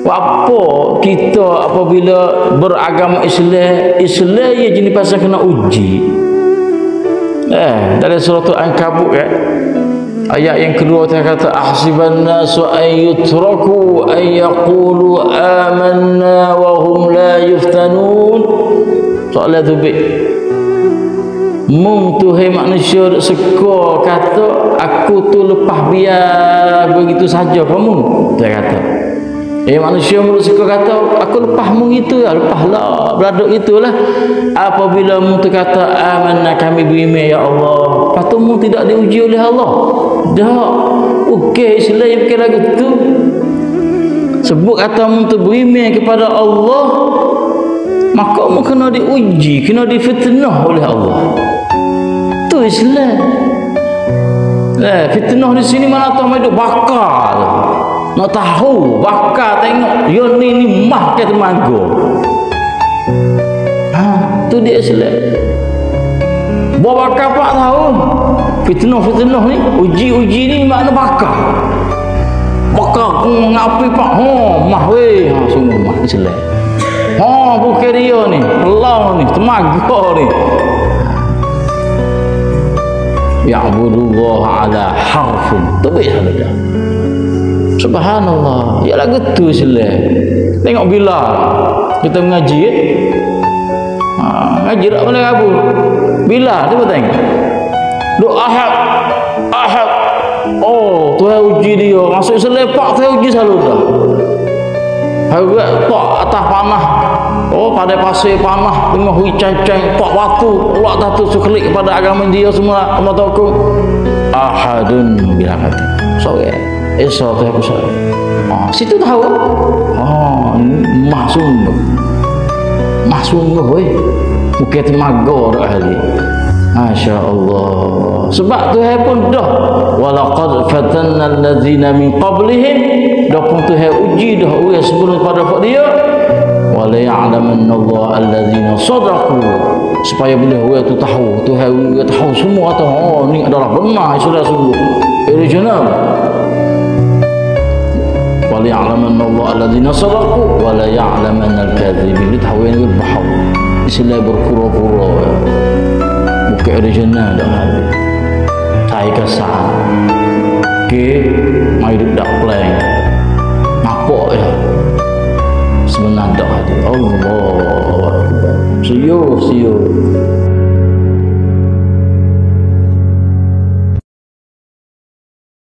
Apa kita apabila beragama Islam ya jenis pasal kena uji. Dari surah Al-Ankabut ayat yang kedua dia kata ahsiban nasu an yutraku an yaqulu amanna wa hum la yuftanun. Soalan tu baik. Mung tu hai manusia seka kata aku tu lepas biar begitu saja kamu. Dia kata manusia mulut suka kata aku lepas mung itu ya lepaslah beraduk itulah. Apabila mung tu kata amanna kami beriman ya Allah, lepas tu mung tidak diuji oleh Allah dah okey Islam bukan lagu tu sebut kata mung tu beriman kepada Allah maka mung kena diuji, kena difitnah oleh Allah. Tu Islam. Fitnah di sini mana tahu hidup bakar. Nak tahu bakar tengok yo ni mah ke temago. Tu dia Islam. Bawa bakar pak tahu. Fitnah ni, uji ni makna bakar. Bakar ngapi pak mah weh, sungguh mah Islam. Bukan dia ni, Allah ni, temago ni. Ya'budullah ala harfin. Tu biasa dah. Subhanallah. Ya lagu tu Islam. Tengok bila kita mengaji ngaji tak boleh kabur. Bila tu tengok. Duk ahad. Oh, Tuhan uji dia. Masuk selepak Tuhan uji selalu dah. Harga tak atas panah. Oh, pada pasir panah tengah hui ceng-ceng tak batu Allah tak tu suklik kepada agama dia semua Allah tahu ahadun bila kata sorry esok tu aku sorry situ tahu masuk weh bukan temaga dah ahli. Masya Allah. Sebab Tuhan pun dah walaqad fatanna allazina min qablihim dah pun Tuhan uji dah orang sebelum pada dia wala ya'lamanna Allah allazina sadaqu supaya bila orang tu tahu Tuhan tahu semua tahu ni adalah benar sudah sungguh original. Wala ya'lamanna Allah allazina sadaqu wala ya'lamanna al-kadzibin. Tahu yang berbahau istilah berpura-pura bukan original dah habis. Tai kasar mai dak plan nampak ya sebenarnya dah ada Allah. Siyo